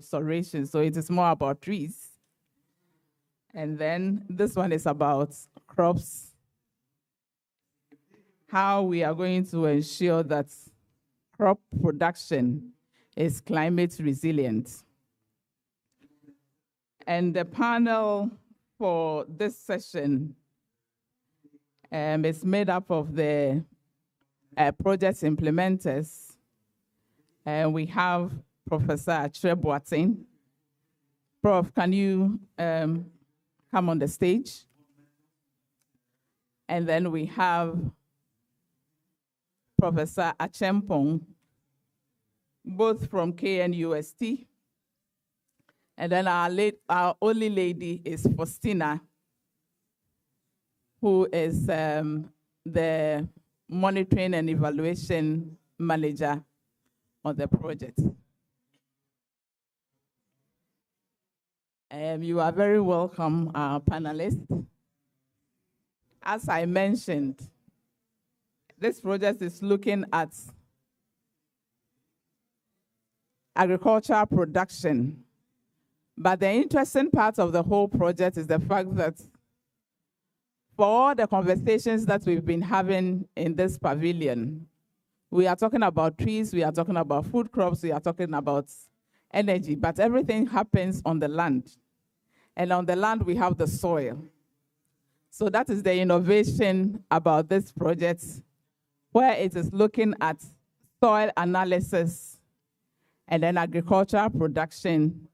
restoration. So it is more about trees. And then this one is about crops, how we are going to ensure that crop production is climate resilient. And the panel for this session is made up of the project implementers. And we have Professor Achre Boateng. Prof, can you come on the stage? And then we have Professor Achempong, both from KNUST. And then our only lady is Faustina, who is the monitoring and evaluation manager on the project. You are very welcome, our panelists. As I mentioned, this project is looking at agricultural production. But the interesting part of the whole project is the fact that for all the conversations that we've been having in this pavilion, we are talking about trees, we are talking about food crops, we are talking about energy, but everything happens on the land. And on the land, we have the soil. So that is the innovation about this project, where it is looking at soil analysis and then agricultural production,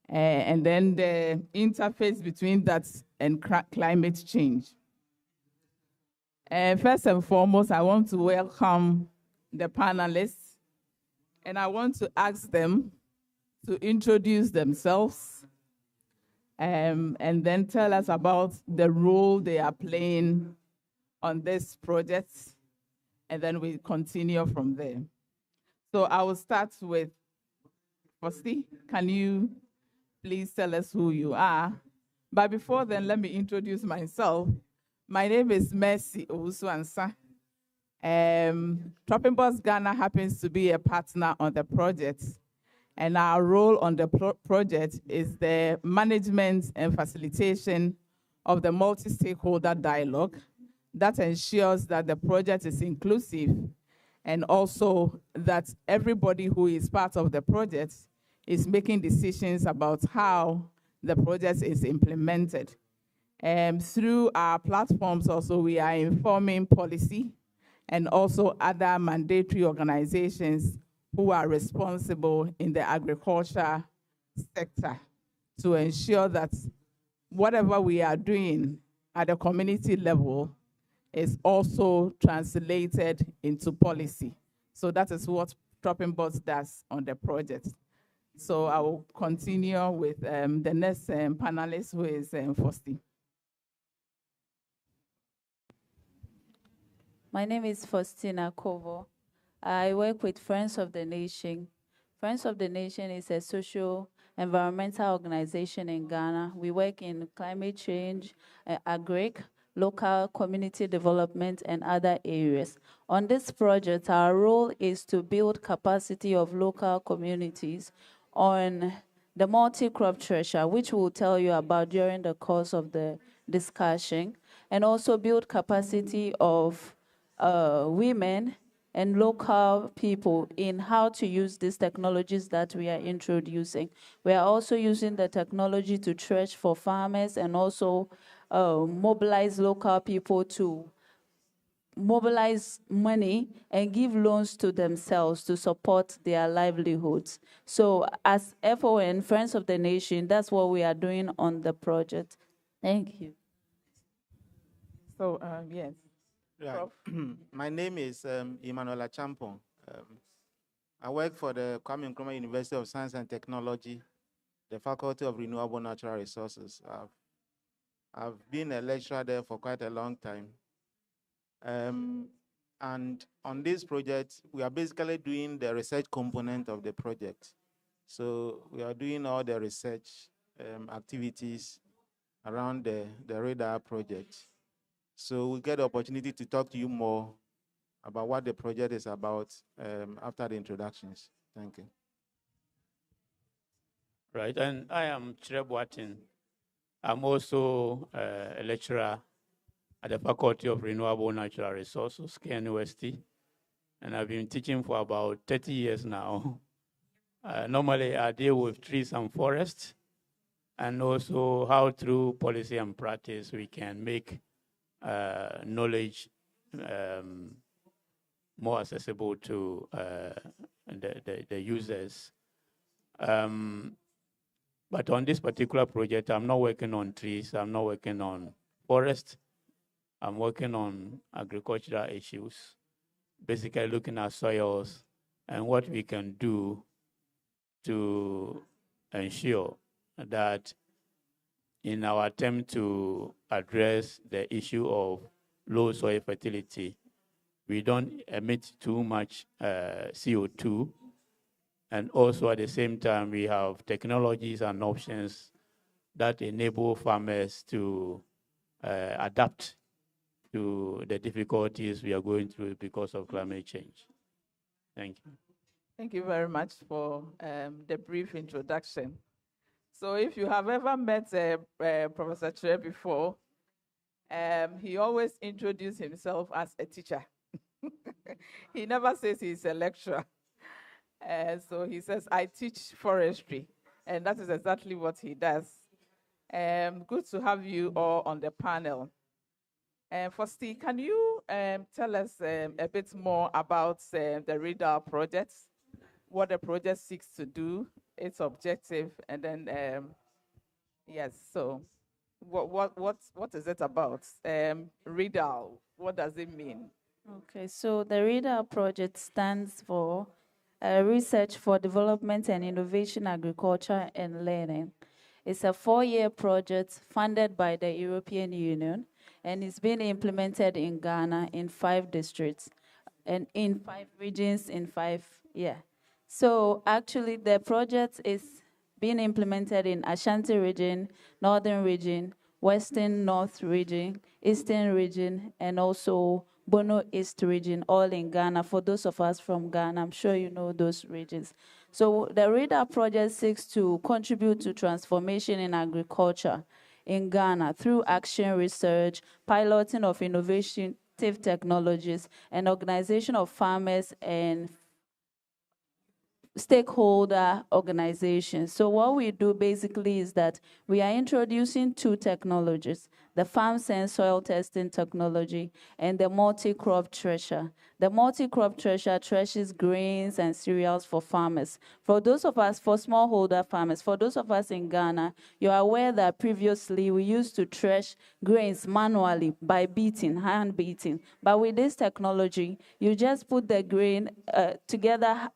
and then the interface between that and climate change. First and foremost, I want to welcome the panelists, and I want to ask them to introduce themselves and then tell us about the role they are playing on this project, and then we continue from there. So I will start with Fosti. Can you please tell us who you are? But before then, let me introduce myself. My name is Mercy Owusu-Ansah. Tropping Boss Ghana happens to be a partner on the project, and our role on the project is the management and facilitation of the multi-stakeholder dialogue that ensures that the project is inclusive, and also that everybody who is part of the project is making decisions about how the project is implemented. Through our platforms also, we are informing policy and also other mandatory organizations who are responsible in the agriculture sector to ensure that whatever we are doing at the community level is also translated into policy. So that is what Tropping Boss does on the project. So I will continue with the next panelist, who is Fosti. My name is Faustina Kovo. I work with Friends of the Nation. Friends of the Nation is a social environmental organization in Ghana. We work in climate change, agric, local community development, and other areas. On this project, our role is to build capacity of local communities on the multi-crop thresher, which we'll tell you about during the course of the discussion, and also build capacity of women and local people in how to use these technologies that we are introducing. We are also using the technology to thresh for farmers and also mobilize local people to mobilize money and give loans to themselves to support their livelihoods. So as FON, Friends of the Nation, that's what we are doing on the project. Thank you. So, yes. Right. My name is Emmanuel Achampong. I work for the Kwame Nkrumah University of Science and Technology, the Faculty of Renewable Natural Resources. I've been a lecturer there for quite a long time. And on this project, we are basically doing the research component of the project. So we are doing all the research activities around the ReDIAL project. So we'll get the opportunity to talk to you more about what the project is about after the introductions. Thank you. Right, and I am Chireb. I'm also a lecturer at the Faculty of Renewable Natural Resources, KNUST, and I've been teaching for about 30 years now. Normally, I deal with trees and forests, and also how through policy and practice we can make knowledge more accessible to the users. But on this particular project, I'm not working on trees, I'm not working on forest, I'm working on agricultural issues, basically looking at soils and what we can do to ensure that in our attempt to address the issue of low soil fertility, we don't emit too much CO2. And also at the same time, we have technologies and options that enable farmers to adapt to the difficulties we are going through because of climate change. Thank you. Thank you very much for the brief introduction. So if you have ever met Professor Tre before, he always introduces himself as a teacher. He never says he's a lecturer. So he says, I teach forestry, and that is exactly what he does. Good to have you all on the panel. Firstly, can you tell us a bit more about the ReDIAL project, what the project seeks to do, its objective, and then, yes, so what is it about? ReDIAL, what does it mean? Okay, so the ReDIAL project stands for Research for Development and Innovation, Agriculture and Learning. It's a 4-year project funded by the European Union, and it's being implemented in Ghana in 5 districts and in 5 regions in 5, yeah. So actually the project is being implemented in Ashanti region, Northern region, Western North region, Eastern region, and also Bono East region, all in Ghana. For those of us from Ghana, I'm sure you know those regions. So the ReDIAL project seeks to contribute to transformation in agriculture in Ghana through action research, piloting of innovative technologies, and organization of farmers and stakeholder organizations. So what we do basically is that we are introducing 2 technologies, the farm sense soil testing technology and the multi-crop thresher. The multi-crop thresher threshes grains and cereals for farmers. For those of us, for smallholder farmers, for those of us in Ghana, you are aware that previously we used to thresh grains manually by beating, hand beating. But with this technology, you just put the grain together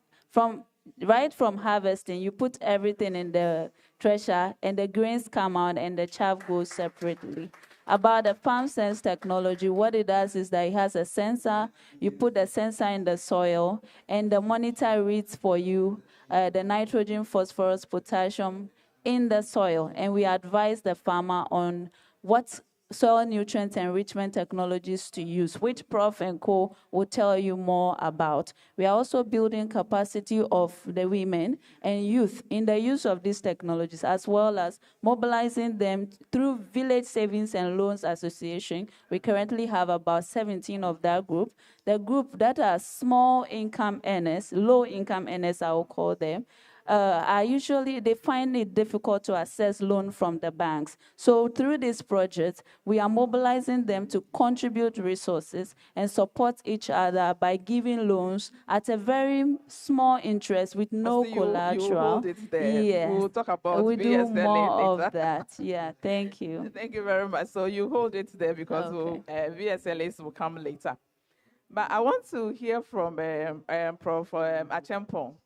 right from harvesting. You put everything in the thresher, and the grains come out, and the chaff goes separately. About the farm sense technology, what it does is that it has a sensor. You put the sensor in the soil, and the monitor reads for you the nitrogen, phosphorus, potassium in the soil, and we advise the farmer on what soil nutrient enrichment technologies to use, which Prof and Co will tell you more about. We are also building capacity of the women and youth in the use of these technologies, as well as mobilizing them through Village Savings and Loans Association. We currently have about 17 of that group. The group that are small income earners, low income earners, I will call them, they find it difficult to access loan from the banks. So through this project, we are mobilizing them to contribute resources and support each other by giving loans at a very small interest with no collateral. You hold it there. Yeah. We'll talk about we do VSLA more later. of that. Yeah, thank you. Thank you very much. So you hold it there because Okay. VSLAs will come later. But I want to hear from Prof. Achempong.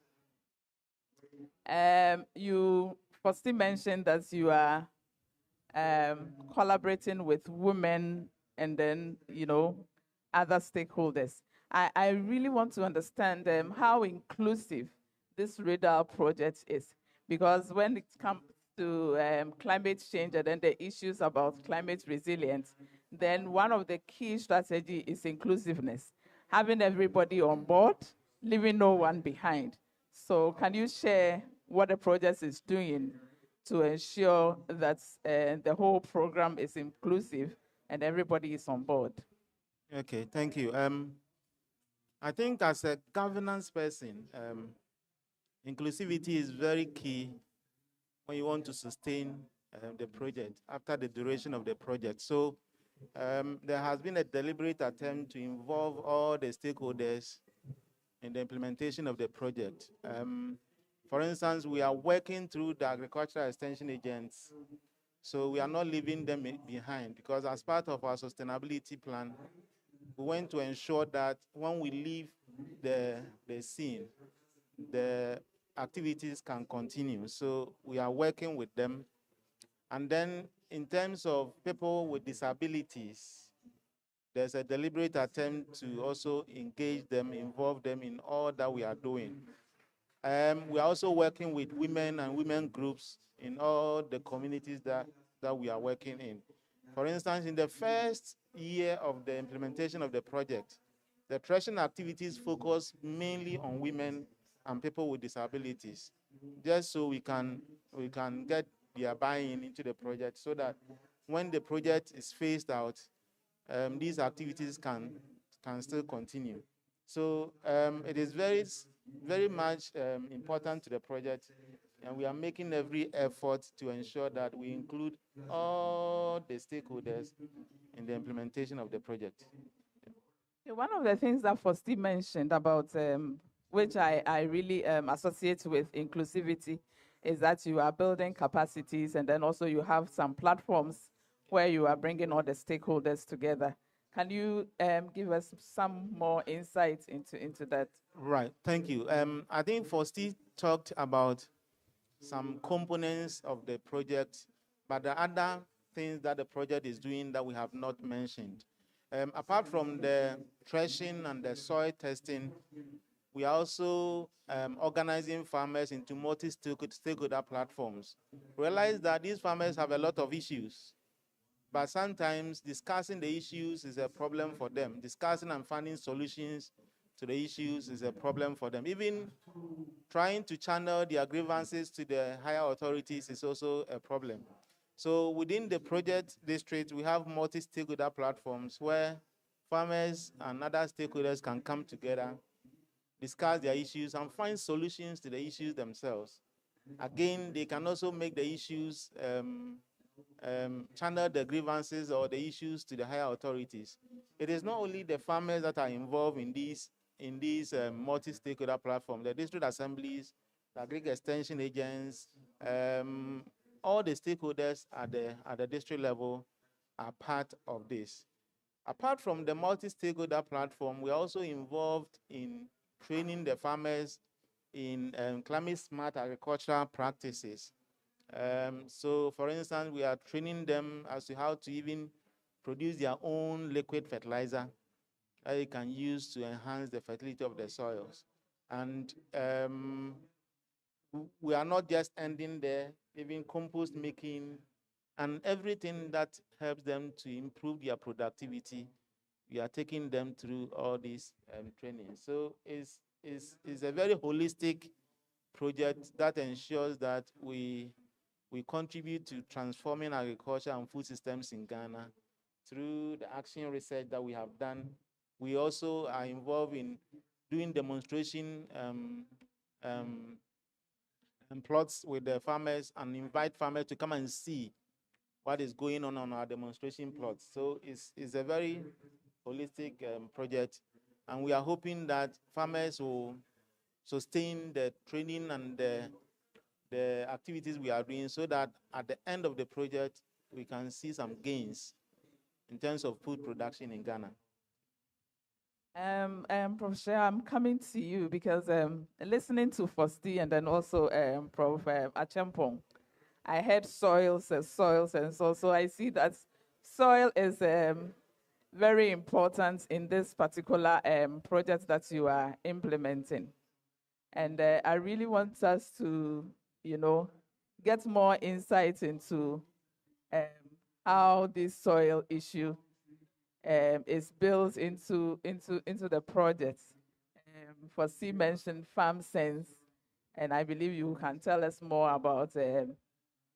You firstly mentioned that you are collaborating with women and then, other stakeholders. I really want to understand how inclusive this ReDIAL project is, because when it comes to climate change and then the issues about climate resilience, then one of the key strategies is inclusiveness, having everybody on board, leaving no one behind. So can you share what the project is doing to ensure that the whole program is inclusive and everybody is on board. Okay, thank you. I think as a governance person, inclusivity is very key when you want to sustain the project after the duration of the project. So there has been a deliberate attempt to involve all the stakeholders in the implementation of the project. For instance, we are working through the agricultural extension agents, so we are not leaving them behind, because as part of our sustainability plan, we want to ensure that when we leave the scene, the activities can continue. So we are working with them. And then in terms of people with disabilities, there's a deliberate attempt to also engage them, involve them in all that we are doing. We are also working with women and women groups in all the communities that we are working in. For instance, in the first year of the implementation of the project, the threshing activities focus mainly on women and people with disabilities, just so we can get their buy-in into the project, so that when the project is phased out, these activities can still continue. So it is very much important to the project, and we are making every effort to ensure that we include all the stakeholders in the implementation of the project. One of the things that Fosti mentioned about, which I really associate with inclusivity, is that you are building capacities, and then also you have some platforms where you are bringing all the stakeholders together. Can you give us some more insight into that? Right, thank you. I think Fosti talked about some components of the project, but the other things that the project is doing that we have not mentioned. Apart from the threshing and the soil testing, we are also organizing farmers into multi-stakeholder platforms. Realize that these farmers have a lot of issues, but sometimes discussing the issues is a problem for them. Discussing and finding solutions to the issues is a problem for them. Even trying to channel their grievances to the higher authorities is also a problem. So within the project district, we have multi-stakeholder platforms where farmers and other stakeholders can come together, discuss their issues, and find solutions to the issues themselves. Again, they can also make the issues, channel the grievances or the issues to the higher authorities. It is not only the farmers that are involved in these multi-stakeholder platforms, the district assemblies, the agric extension agents, all the stakeholders at the district level are part of this. Apart from the multi-stakeholder platform, we're also involved in training the farmers in climate-smart agricultural practices. So, for instance, we are training them as to how to even produce their own liquid fertilizer that they can use to enhance the fertility of the soils. And we are not just ending there, even compost making and everything that helps them to improve their productivity. We are taking them through all these trainings. So it's a very holistic project that ensures that we contribute to transforming agriculture and food systems in Ghana through the action research that we have done. We also are involved in doing demonstration plots with the farmers and invite farmers to come and see what is going on our demonstration plots. So it's a very holistic project, and we are hoping that farmers will sustain the training and the activities we are doing, so that at the end of the project, we can see some gains in terms of food production in Ghana. Professor, I'm coming to you because listening to Fosti and then also Prof. Achempong, I heard soils and soils, and so I see that soil is very important in this particular project that you are implementing. And I really want us to, get more insight into how this soil issue is built into the project. Fosti mentioned farm sense, And I believe you can tell us more about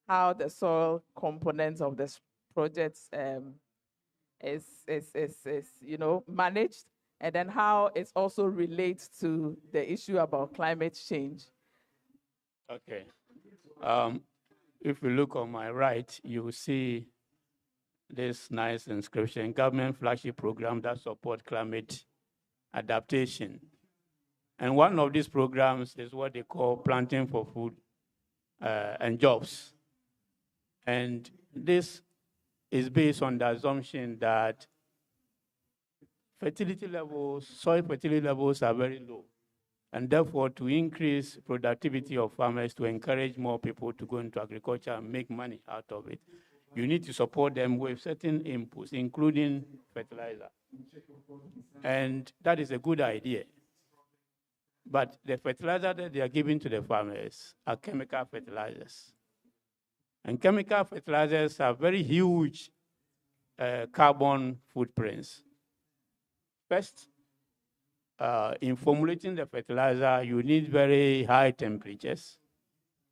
how the soil components of this project is managed, and then how it also relates to the issue about climate change. Okay. If you look on my right, you will see this nice inscription, government flagship program that support climate adaptation. And one of these programs is what they call Planting for Food and Jobs. And this is based on the assumption that fertility levels, soil fertility levels are very low. And therefore, to increase productivity of farmers, to encourage more people to go into agriculture and make money out of it, you need to support them with certain inputs, including fertilizer. And that is a good idea. But the fertilizer that they are giving to the farmers are chemical fertilizers. And chemical fertilizers have very huge carbon footprints. First, in formulating the fertilizer, you need very high temperatures.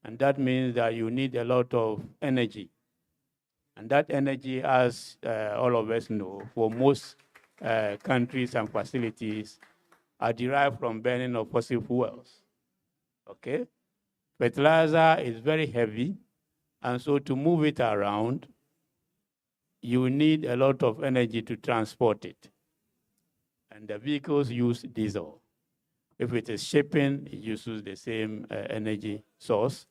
And that means that you need a lot of energy. And that energy, as all of us know, for most countries and facilities, are derived from burning of fossil fuels. Okay? Fertilizer is very heavy, and so to move it around, you need a lot of energy to transport it. And the vehicles use diesel. If it is shipping, it uses the same energy source.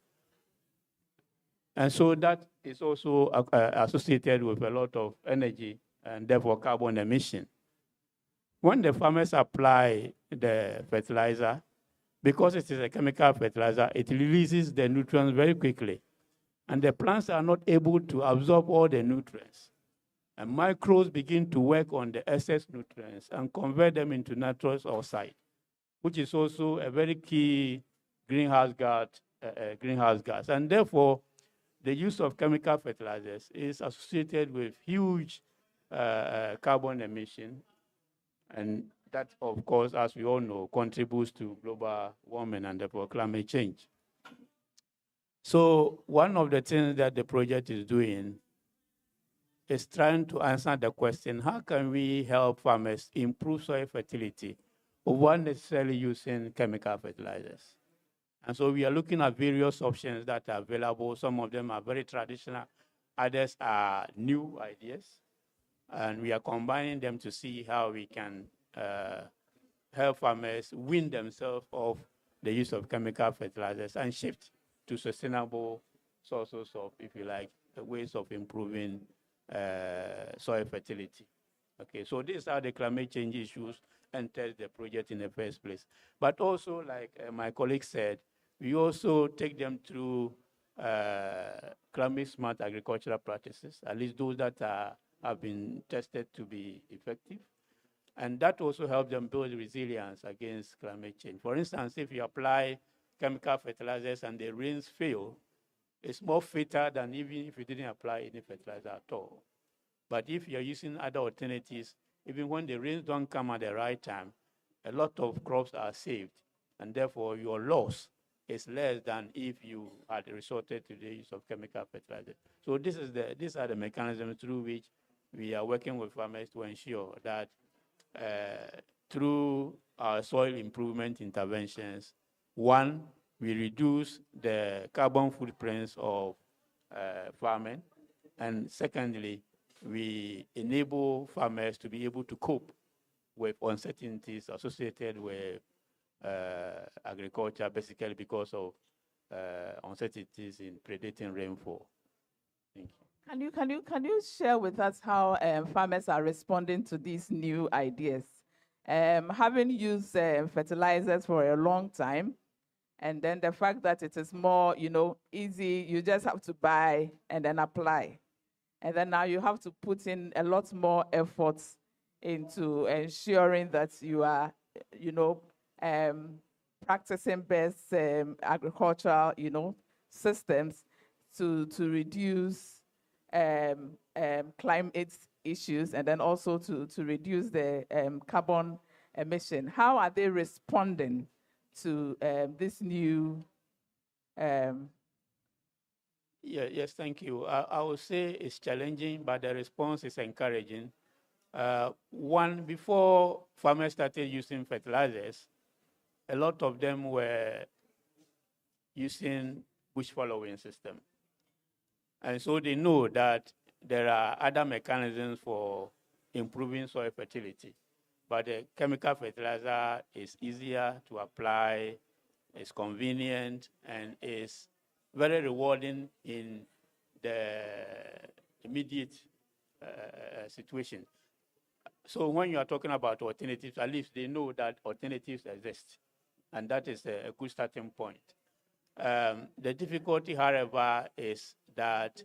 And so that is also associated with a lot of energy and therefore carbon emission. When the farmers apply the fertilizer, because it is a chemical fertilizer, it releases the nutrients very quickly. And the plants are not able to absorb all the nutrients. And microbes begin to work on the excess nutrients and convert them into nitrous oxide, which is also a very key greenhouse gas. And therefore, the use of chemical fertilizers is associated with huge carbon emission. And that, of course, as we all know, contributes to global warming and therefore climate change. So one of the things that the project is doing is trying to answer the question, how can we help farmers improve soil fertility without necessarily using chemical fertilizers? And so we are looking at various options that are available. Some of them are very traditional, others are new ideas. And we are combining them to see how we can help farmers wean themselves off the use of chemical fertilizers and shift to sustainable sources of, if you like, ways of improving soil fertility. Okay, so these are the climate change issues entered the project in the first place. But also, like my colleague said, we also take them through climate smart agricultural practices, at least those that have been tested to be effective. And that also helps them build resilience against climate change. For instance, if you apply chemical fertilizers and the rains fail, it's more fatal than even if you didn't apply any fertilizer at all. But if you're using other alternatives, even when the rains don't come at the right time, a lot of crops are saved, and therefore your loss is less than if you had resorted to the use of chemical fertilizer. So these are the mechanisms through which we are working with farmers to ensure that through our soil improvement interventions, one, we reduce the carbon footprints of farming, and secondly, we enable farmers to be able to cope with uncertainties associated with agriculture, basically because of uncertainties in predicting rainfall. Thank you. Can you share with us how farmers are responding to these new ideas? Having used fertilizers for a long time, and then the fact that it is more, easy, you just have to buy and then apply. And then now you have to put in a lot more effort into ensuring that you are, practicing best agricultural, systems to reduce climate issues, and then also to reduce the carbon emission. How are they responding to this new Yes, thank you. I would say it's challenging, but the response is encouraging. One, before farmers started using fertilizers, a lot of them were using bush following system. And so they know that there are other mechanisms for improving soil fertility. But the chemical fertilizer is easier to apply, it's convenient, and is very rewarding in the immediate situation. So when you are talking about alternatives, at least they know that alternatives exist, and that is a good starting point. The difficulty, however, is that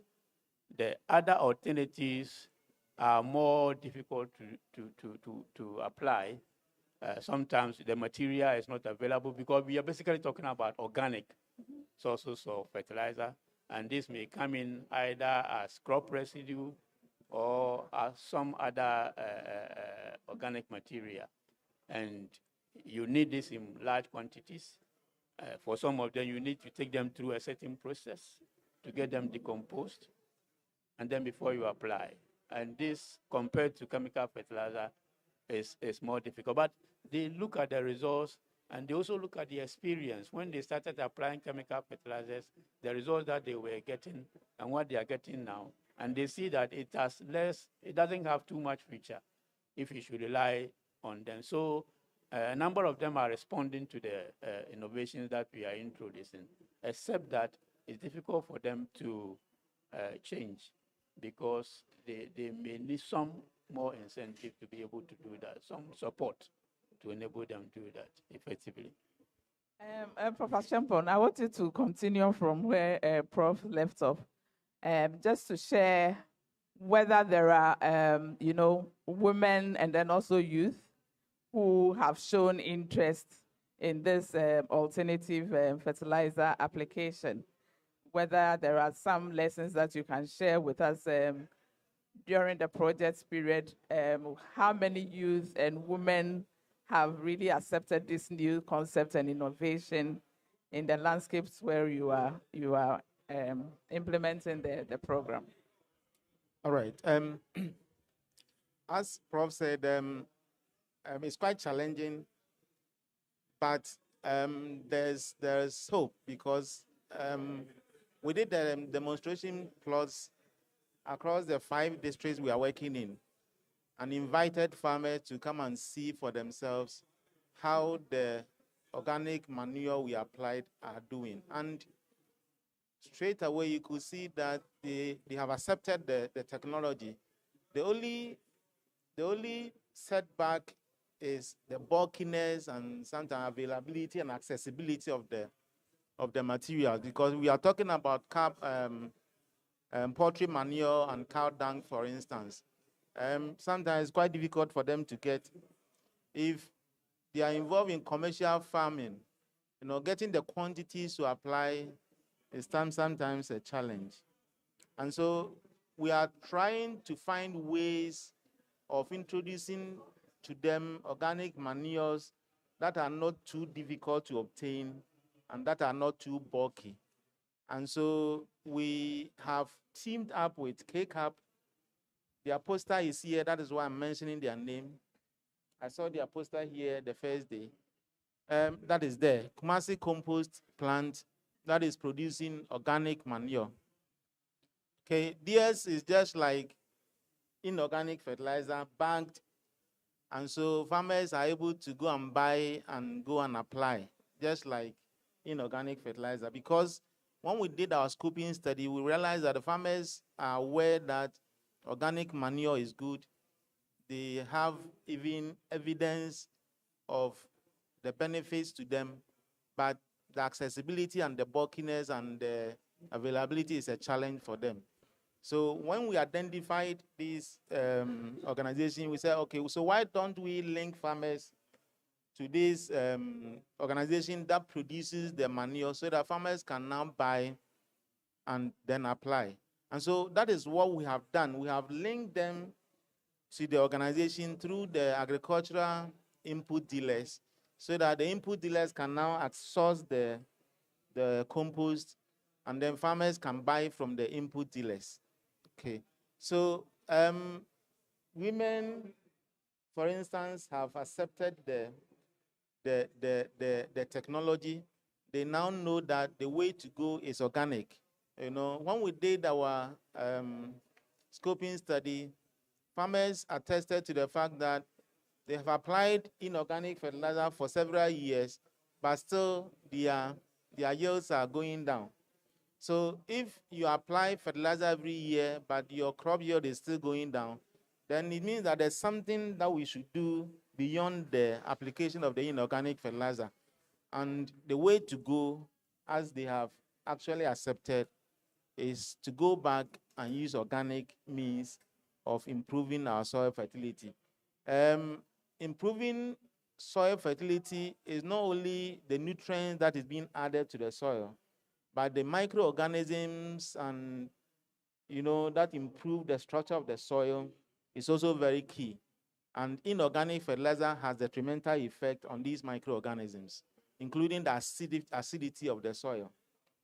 the other alternatives are more difficult to apply. Sometimes the material is not available because we are basically talking about organic sources of fertilizer, and this may come in either as crop residue or as some other organic material. And you need this in large quantities. For some of them, you need to take them through a certain process to get them decomposed, and then before you apply. And this, compared to chemical fertilizer, is more difficult. But they look at the results, and they also look at the experience. When they started applying chemical fertilizers, the results that they were getting and what they are getting now, and they see that it doesn't have too much feature if you should rely on them. So a number of them are responding to the innovations that we are introducing, except that it's difficult for them to change because they may need some more incentive to be able to do that, some support to enable them to do that effectively. Professor Champon, I wanted to continue from where Prof left off, just to share whether there are, women and then also youth who have shown interest in this alternative fertilizer application, whether there are some lessons that you can share with us during the project period, how many youth and women have really accepted this new concept and innovation in the landscapes where you are implementing the program. All right. As Prof said, it's quite challenging, but there's hope because we did demonstration plots across the 5 districts we are working in and invited farmers to come and see for themselves how the organic manure we applied are doing. And straight away, you could see that they have accepted the technology. The only setback is the bulkiness and sometimes availability and accessibility of the material, because we are talking about poultry manure and cow dung, for instance. Sometimes it's quite difficult for them to get. If they are involved in commercial farming, getting the quantities to apply is sometimes a challenge. And so we are trying to find ways of introducing to them organic manures that are not too difficult to obtain and that are not too bulky. And so we have teamed up with KCAP. Their poster is here. That is why I'm mentioning their name. I saw their poster here the first day. That is there. Kumasi compost plant that is producing organic manure. Okay, theirs is just like inorganic fertilizer banked. And so farmers are able to go and buy and go and apply, just like inorganic fertilizer. Because when we did our scoping study, we realized that the farmers are aware that organic manure is good. They have even evidence of the benefits to them, but the accessibility and the bulkiness and the availability is a challenge for them. So when we identified this organization, we said, okay, so why don't we link farmers to this organization that produces the manure so that farmers can now buy and then apply? And so that is what we have done. We have linked them to the organization through the agricultural input dealers so that the input dealers can now source the the compost, and then farmers can buy from the input dealers. Okay, so women, for instance, have accepted the technology. They now know that the way to go is organic. You know, when we did our scoping study, farmers attested to the fact that they have applied inorganic fertilizer for several years, but still their yields are going down. So if you apply fertilizer every year, but your crop yield is still going down, then it means that there's something that we should do beyond the application of the inorganic fertilizer. And the way to go, as they have actually accepted, is to go back and use organic means of improving our soil fertility. Improving soil fertility is not only the nutrients that is being added to the soil, but the microorganisms and, you know, that improve the structure of the soil is also very key. And inorganic fertilizer has a detrimental effect on these microorganisms, including the acidity of the soil,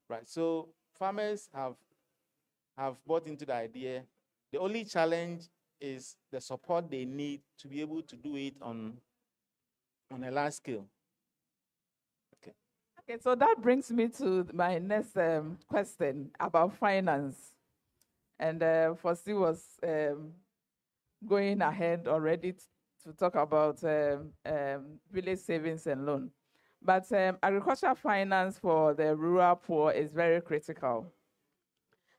right? So farmers have bought into the idea. The only challenge is the support they need to be able to do it on a large scale. Okay. Okay, so that brings me to my next question about finance. And Fosti was going ahead already to talk about village savings and loan. But agricultural finance for the rural poor is very critical.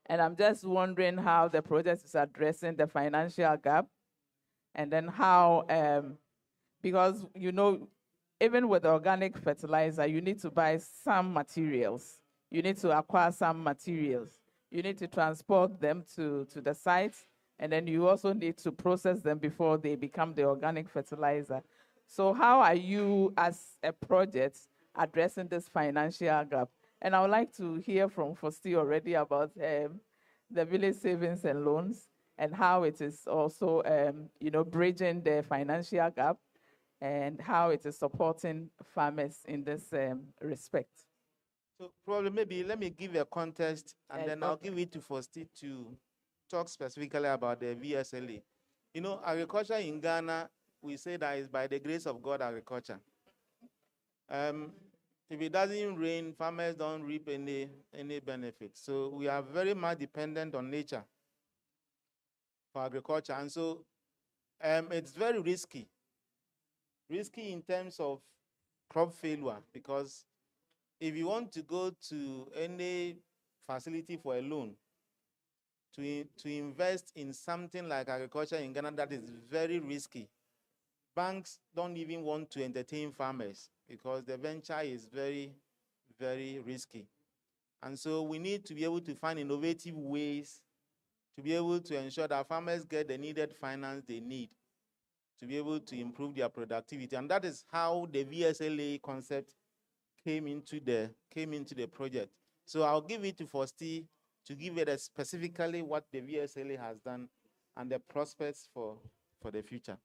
And I'm just wondering how the project is addressing the financial gap, and then how, because, you know, even with organic fertilizer, you need to buy some materials. You need to acquire some materials. You need to transport them to the site, and then you also need to process them before they become the organic fertilizer. So how are you, as a project, addressing this financial gap? And I would like to hear from Fosti already about the village savings and loans, and how it is also, you know, bridging the financial gap, and how it is supporting farmers in this respect. So probably maybe let me give a context, and then I'll okay. give it to Fosti to talk specifically about the VSLA. You know, agriculture in Ghana, we say that is by the grace of God agriculture. If it doesn't rain, farmers don't reap any benefit. So we are very much dependent on nature for agriculture. And so it's very risky. Risky in terms of crop failure, because if you want to go to any facility for a loan, to invest in something like agriculture in Ghana, that is very risky. Banks don't even want to entertain farmers because the venture is very, very risky. And so we need to be able to find innovative ways to be able to ensure that farmers get the needed finance they need to be able to improve their productivity. And that is how the VSLA concept came into the project. So I'll give it to Fosti to give it specifically what the VSLA has done and the prospects for the future.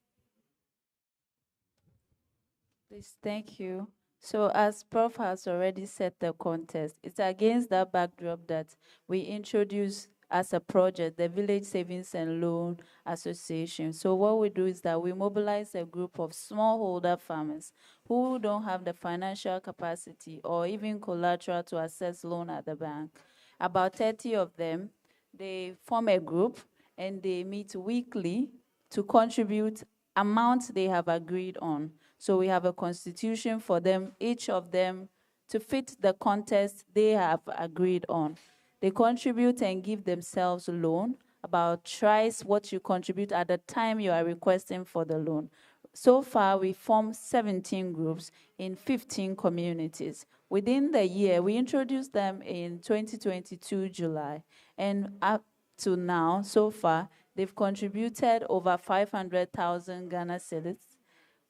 Please, thank you. So as Prof has already set the context, it's against that backdrop that we introduce as a project the Village Savings and Loan Association. So what we do is that we mobilize a group of smallholder farmers who don't have the financial capacity or even collateral to access loan at the bank. About 30 of them, they form a group and they meet weekly to contribute amounts they have agreed on. So we have a constitution for them, each of them, to fit the context they have agreed on. They contribute and give themselves a loan, about thrice what you contribute at the time you are requesting for the loan. So far, we formed 17 groups in 15 communities. Within the year, we introduced them in 2022, July. And up to now, so far, they've contributed over 500,000 Ghana cedis,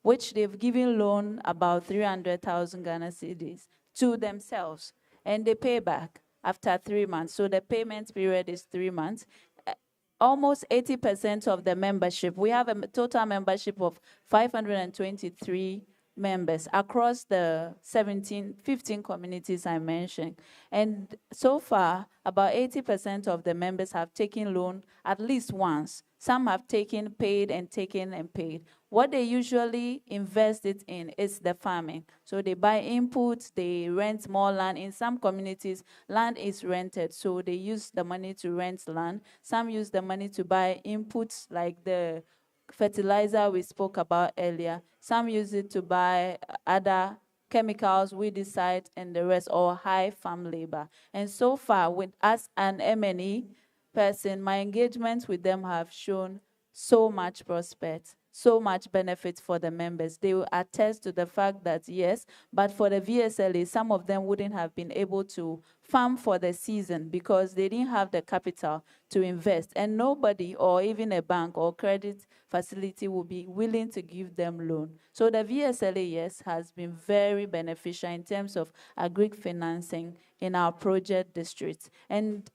which they've given loan about 300,000 Ghana cedis to themselves. And they pay back after 3 months. So the payment period is 3 months. Almost 80% of the membership, we have a total membership of 523 members across the 15 communities I mentioned. And so far, about 80% of the members have taken loan at least once. Some have taken, paid, and taken and paid. What they usually invest it in is the farming. So they buy inputs, they rent more land. In some communities, land is rented, so they use the money to rent land. Some use the money to buy inputs like the fertilizer we spoke about earlier. Some use it to buy other chemicals, weedicide, and the rest, or high farm labor. And so far, with us an M&E person, my engagements with them have shown so much prospect, so much benefit for the members. They will attest to the fact that, yes, but for the VSLA, some of them wouldn't have been able to farm for the season because they didn't have the capital to invest. And nobody, or even a bank or credit facility, will be willing to give them loan. So the VSLA, yes, has been very beneficial in terms of agri financing in our project districts. And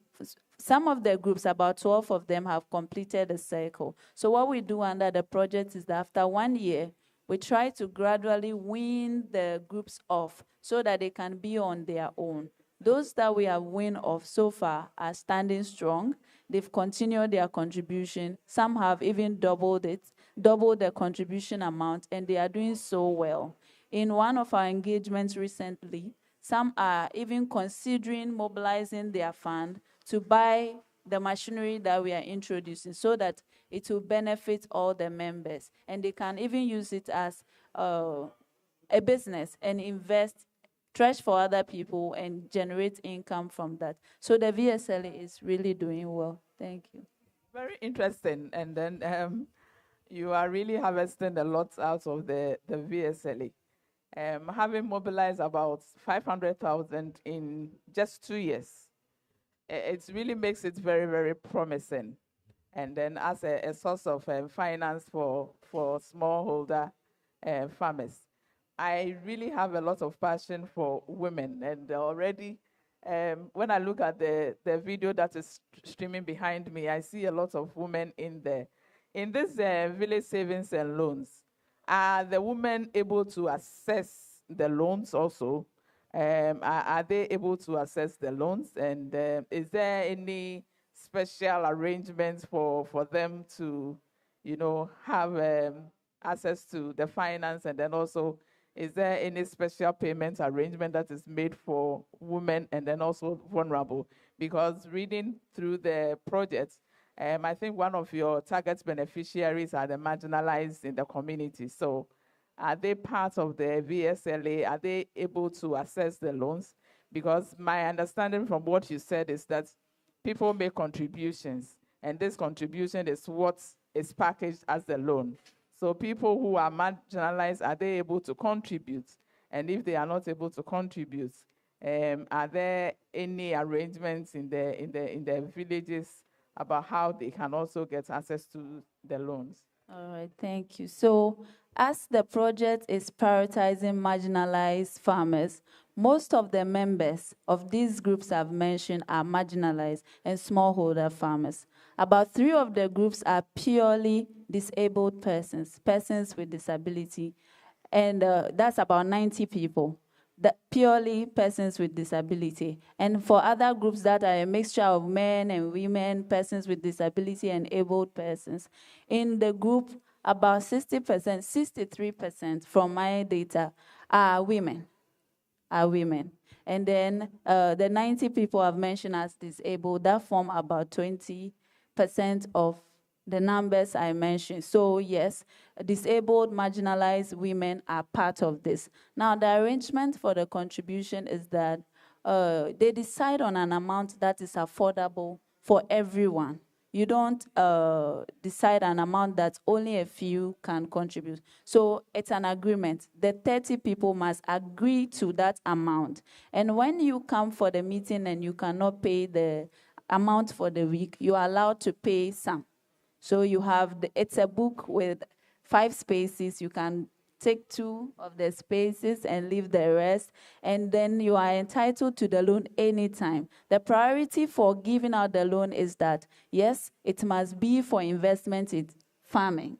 some of the groups, about 12 of them, have completed the cycle. So what we do under the project is that after 1 year, we try to gradually wean the groups off so that they can be on their own. Those that we have weaned off so far are standing strong. They've continued their contribution. Some have even doubled the contribution amount, and they are doing so well. In one of our engagements recently, some are even considering mobilizing their fund to buy the machinery that we are introducing so that it will benefit all the members. And they can even use it as a business and invest, trash for other people, and generate income from that. So the VSLA is really doing well. Thank you. Very interesting. And then you are really harvesting a lot out of the VSLA. Having mobilized about 500,000 in just 2 years, it really makes it very, very promising. And then as a source of finance for smallholder farmers. I really have a lot of passion for women, and already when I look at the video that is streaming behind me, I see a lot of women in there. In this village savings and loans, are the women able to access the loans also? Are they able to access the loans? And is there any special arrangements for them to, have access to the finance? And then also, is there any special payment arrangement that is made for women and then also vulnerable? Because reading through the project, I think one of your target beneficiaries are the marginalized in the community. So are they part of the VSLA? Are they able to access the loans? Because my understanding from what you said is that people make contributions, and this contribution is what is packaged as the loan. So people who are marginalized, are they able to contribute? And if they are not able to contribute, are there any arrangements in the villages about how they can also get access to the loans? All right, thank you. So as the project is prioritizing marginalized farmers, most of the members of these groups I've mentioned are marginalized and smallholder farmers. About 3 of the groups are purely disabled persons, persons with disability, and that's about 90 people. Purely persons with disability. And for other groups that are a mixture of men and women, persons with disability, and abled persons, in the group, about 60%, 63% from my data are women. And then the 90 people I've mentioned as disabled, that form about 20% of the numbers I mentioned. So yes, disabled, marginalized women are part of this. Now, the arrangement for the contribution is that they decide on an amount that is affordable for everyone. You don't decide an amount that only a few can contribute. So it's an agreement. The 30 people must agree to that amount. And when you come for the meeting and you cannot pay the amount for the week, you are allowed to pay some. So you have, it's a book with 5 spaces. You can take 2 of the spaces and leave the rest, and then you are entitled to the loan anytime. The priority for giving out the loan is that, yes, it must be for investment in farming.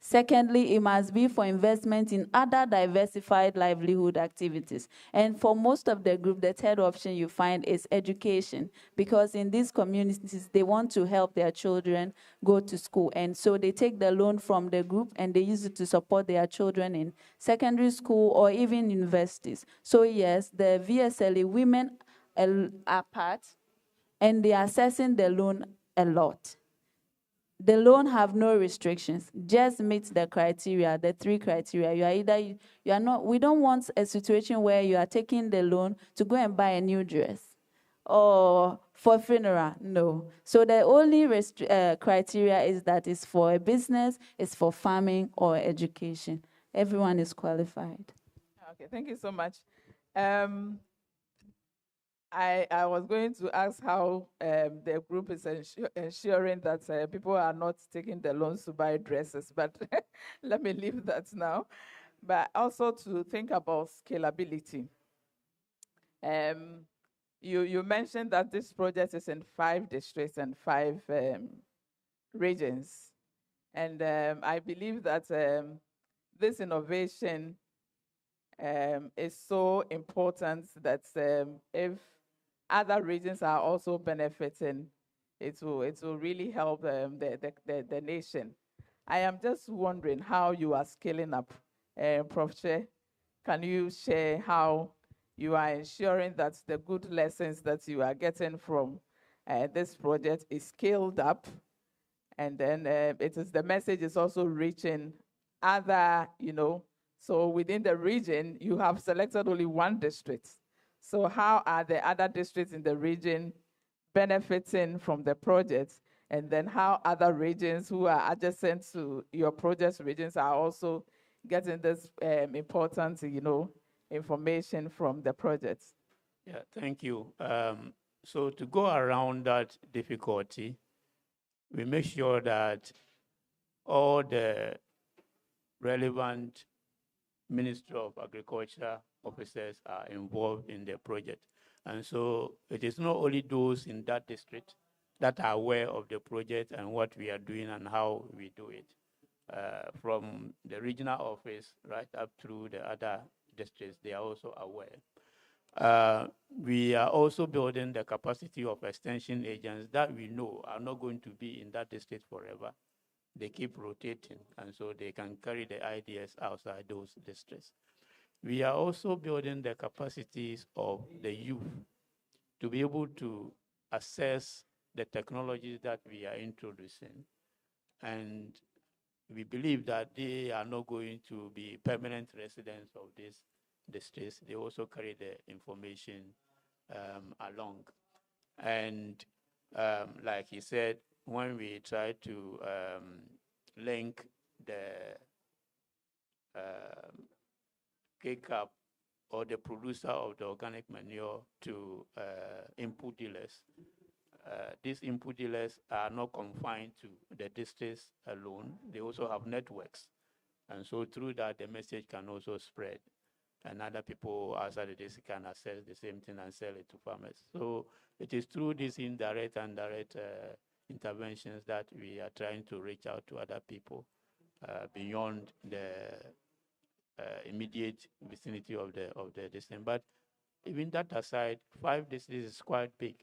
Secondly, it must be for investment in other diversified livelihood activities. And for most of the group, the third option you find is education, because in these communities, they want to help their children go to school. And so they take the loan from the group and they use it to support their children in secondary school or even universities. So yes, the VSLA women are part, and they are assessing the loan a lot. The loan have no restrictions. Just meet the criteria, the 3 criteria. You are either you are not. We don't want a situation where you are taking the loan to go and buy a new dress or for funeral. No. So the only criteria is that it's for a business, it's for farming or education. Everyone is qualified. Okay, thank you so much. I was going to ask how the group is ensuring that people are not taking the loans to buy dresses, but let me leave that now. But also to think about scalability. You mentioned that this project is in 5 districts and 5 regions. And I believe that this innovation is so important that if other regions are also benefiting, it will really help the nation. I am just wondering how you are scaling up. Prof. Chair, can you share how you are ensuring that the good lessons that you are getting from this project is scaled up, and then the message is also reaching other, so within the region, you have selected only 1 district. So how are the other districts in the region benefiting from the project? And then how other regions who are adjacent to your project regions are also getting this important, information from the project? Yeah, thank you. So to go around that difficulty, we make sure that all the relevant Ministry of Agriculture officers are involved in the project. And so it is not only those in that district that are aware of the project and what we are doing and how we do it. From the regional office right up through the other districts, they are also aware. We are also building the capacity of extension agents that we know are not going to be in that district forever. They keep rotating, and so they can carry the ideas outside those districts. We are also building the capacities of the youth to be able to assess the technologies that we are introducing. And we believe that they are not going to be permanent residents of these districts. They also carry the information along. And like he said, when we try to link the cake up or the producer of the organic manure to input dealers, these input dealers are not confined to the districts alone. They also have networks. And so through that, the message can also spread. And other people outside the district can access the same thing and sell it to farmers. So it is through these indirect and direct interventions that we are trying to reach out to other people beyond the immediate vicinity of the district. But even that aside, 5 districts is quite big.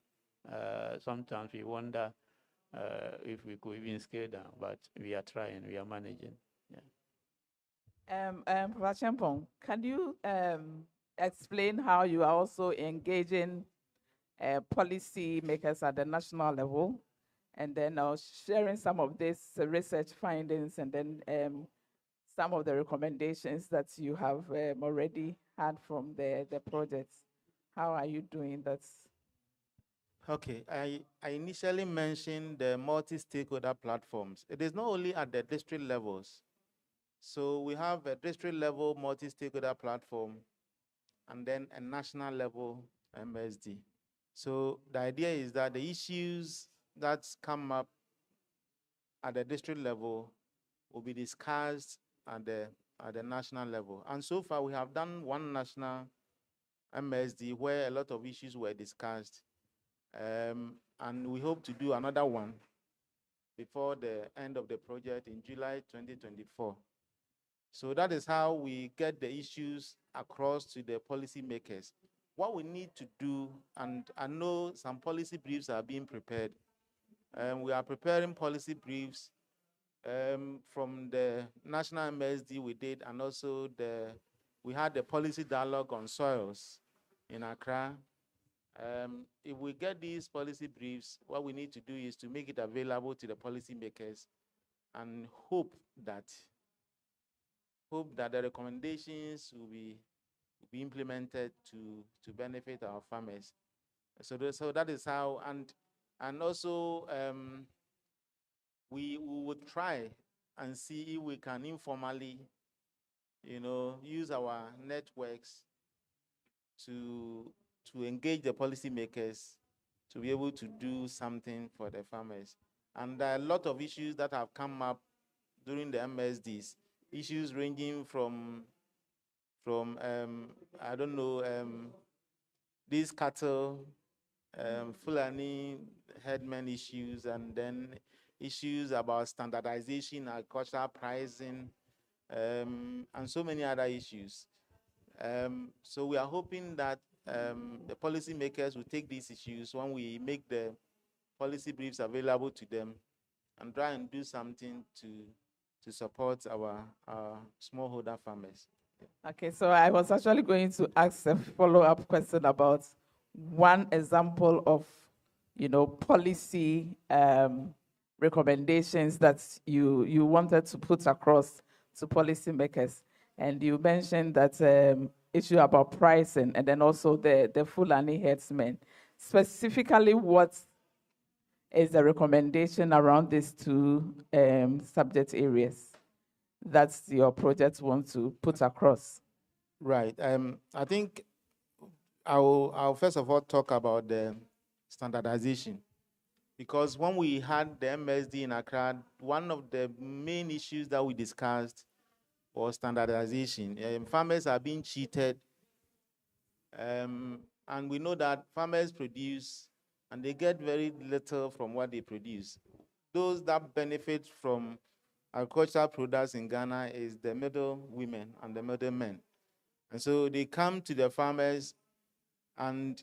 Sometimes we wonder if we could even scale down, but we are trying, we are managing. Professor Champong, can you explain how you are also engaging policy makers at the national level, and then sharing some of these research findings, and then some of the recommendations that you have already had from the projects? How are you doing that? Okay, I initially mentioned the multi-stakeholder platforms. It is not only at the district levels. So we have a district level multi-stakeholder platform and then a national level MSD. So the idea is that the issues that come up at the district level will be discussed at the national level. And so far we have done 1 national MSD where a lot of issues were discussed. And we hope to do another one before the end of the project in July 2024. So that is how we get the issues across to the policymakers. What we need to do, and I know some policy briefs are being prepared. We are preparing policy briefs from the national MSD we did, and also we had the policy dialogue on soils in Accra. If we get these policy briefs, what we need to do is to make it available to the policymakers and hope that the recommendations will be implemented to benefit our farmers. So that is how, and also we would try and see if we can informally, use our networks to engage the policymakers to be able to do something for the farmers. And there are a lot of issues that have come up during the MSDs, issues ranging from I don't know, these cattle, Fulani headmen issues, and then issues about standardization, agricultural pricing, and so many other issues. So we are hoping that the policymakers will take these issues when we make the policy briefs available to them and try and do something to support our smallholder farmers. Okay, so I was actually going to ask a follow-up question about one example of, policy recommendations that you wanted to put across to policymakers. And you mentioned that issue about pricing, and then also the Fulani herdsmen. Specifically, what is the recommendation around these two subject areas that your project wants to put across? Right. I think I'll first of all talk about the standardization, because when we had the MSD in Accra, one of the main issues that we discussed was standardization. Farmers are being cheated, and we know that farmers produce and they get very little from what they produce. Those that benefit from agricultural products in Ghana is the middle women and the middle men. And so they come to the farmers and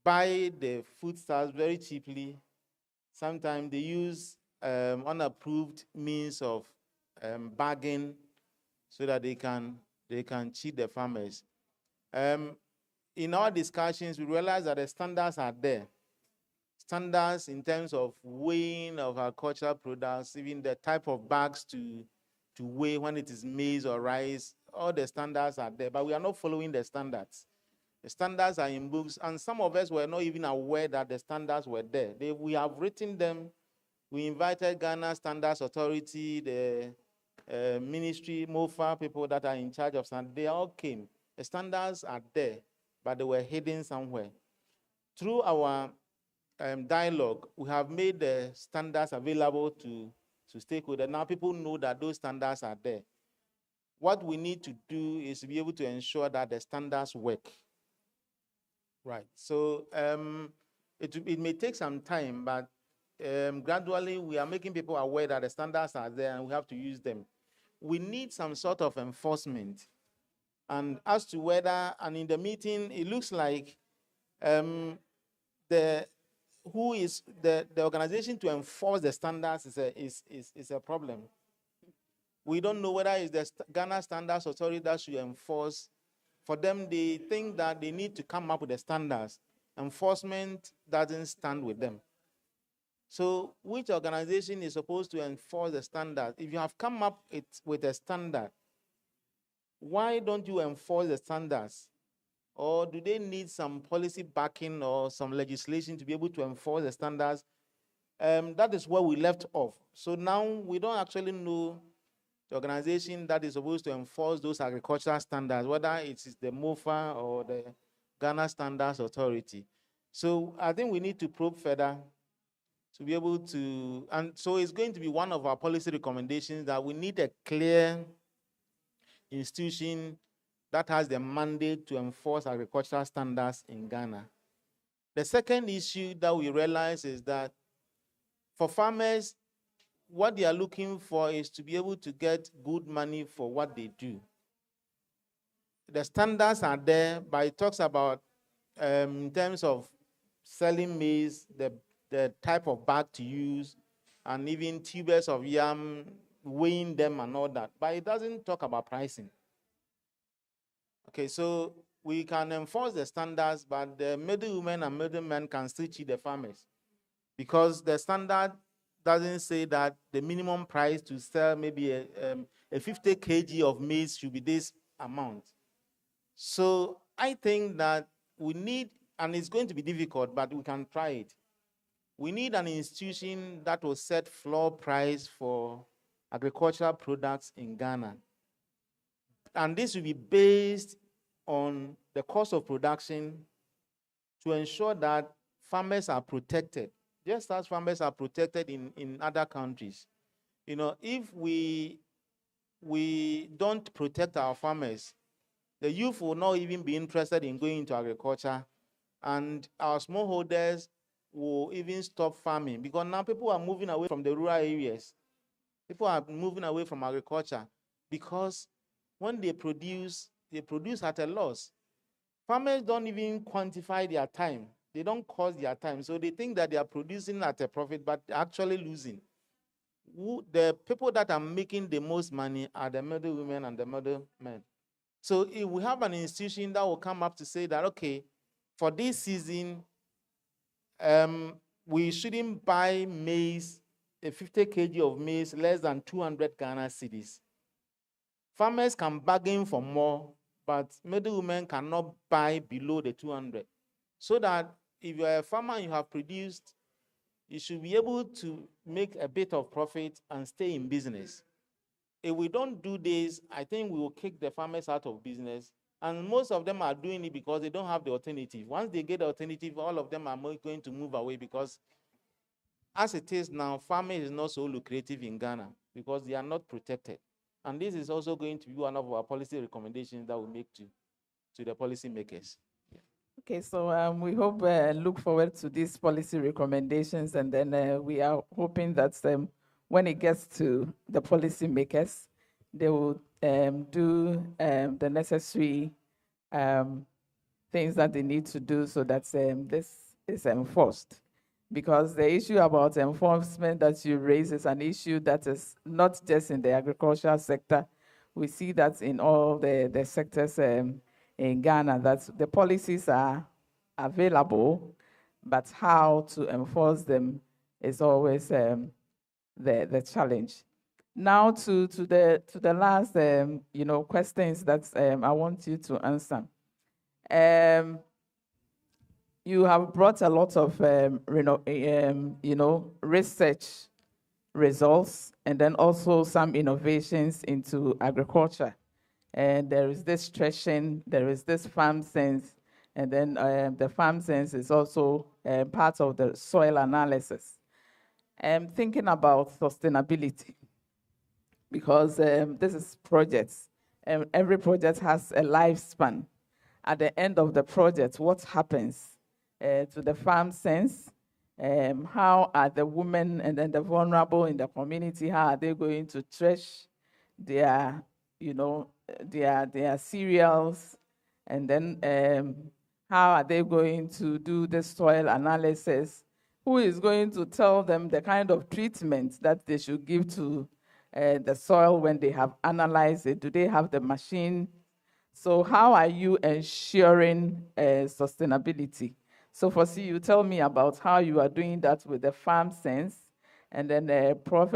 buy the foodstuffs very cheaply. Sometimes they use unapproved means of bargain so that they can cheat the farmers. In our discussions, we realized that the standards are there. Standards in terms of weighing of agricultural products, even the type of bags to weigh when it is maize or rice, all the standards are there, but we are not following the standards. The standards are in books, and some of us were not even aware that the standards were there. We have written them. We invited Ghana Standards Authority, the ministry, MOFA, people that are in charge of standards. They all came. The standards are there, but they were hidden somewhere. Through our dialogue, we have made the standards available to stakeholders. Now people know that those standards are there. What we need to do is to be able to ensure that the standards work. Right. So it may take some time, but gradually we are making people aware that the standards are there and we have to use them. We need some sort of enforcement. And as to whether, and in the meeting, it looks like the organization to enforce the standards is a problem. We don't know whether it's the Ghana Standards Authority that should enforce. For them, they think that they need to come up with the standards. Enforcement doesn't stand with them. So which organization is supposed to enforce the standard? If you have come up with a standard, why don't you enforce the standards? Or do they need some policy backing or some legislation to be able to enforce the standards? That is where we left off. So now we don't actually know the organization that is supposed to enforce those agricultural standards, whether it is the MOFA or the Ghana Standards Authority. So I think we need to probe further to be able to, and so it's going to be one of our policy recommendations that we need a clear institution that has the mandate to enforce agricultural standards in Ghana. The second issue that we realize is that for farmers, what they are looking for is to be able to get good money for what they do. The standards are there, but it talks about in terms of selling maize, the type of bag to use, and even tubers of yam, weighing them and all that. But it doesn't talk about pricing. Okay, so we can enforce the standards, but the middlewomen and middlemen can still cheat the farmers, because the standard doesn't say that the minimum price to sell maybe a 50 kg of maize should be this amount. So I think that we need, and it's going to be difficult, but we can try it. We need an institution that will set floor price for agricultural products in Ghana. And this will be based on the cost of production to ensure that farmers are protected, just as farmers are protected in other countries. You know, if we don't protect our farmers, the youth will not even be interested in going into agriculture, and our smallholders will even stop farming, because now people are moving away from the rural areas. People are moving away from agriculture because when they produce at a loss. Farmers don't even quantify their time. They don't cost their time. So they think that they are producing at a profit, but actually losing. The people that are making the most money are the middlewomen and the middlemen. So if we have an institution that will come up to say that, okay, for this season, we shouldn't buy maize, a 50 kg of maize, less than 200 Ghana cedis. Farmers can bargain for more, but middlewomen cannot buy below the 200. So that if you're a farmer and you have produced, you should be able to make a bit of profit and stay in business. If we don't do this, I think we will kick the farmers out of business. And most of them are doing it because they don't have the alternative. Once they get the alternative, all of them are going to move away, because as it is now, farming is not so lucrative in Ghana because they are not protected. And this is also going to be one of our policy recommendations that we make to the policymakers. Okay, so we hope, look forward to these policy recommendations, and then we are hoping that when it gets to the policymakers, they will do the necessary things that they need to do so that this is enforced. Because the issue about enforcement that you raise is an issue that is not just in the agricultural sector. We see that in all the sectors in Ghana, that the policies are available, but how to enforce them is always the challenge. Now to the last questions that I want you to answer. You have brought a lot of research results, and then also some innovations into agriculture. And there is this stretching, there is this farm sense, and then the farm sense is also part of the soil analysis. Thinking about sustainability, because this is projects. Every project has a lifespan. At the end of the project, what happens to the farm sense? How are the women and then the vulnerable in the community, how are they going to thresh their cereals? And then how are they going to do the soil analysis? Who is going to tell them the kind of treatment that they should give to the soil when they have analyzed it? Do they have the machine? So how are you ensuring sustainability? So Fosi, you tell me about how you are doing that with the farm sense, and then Prof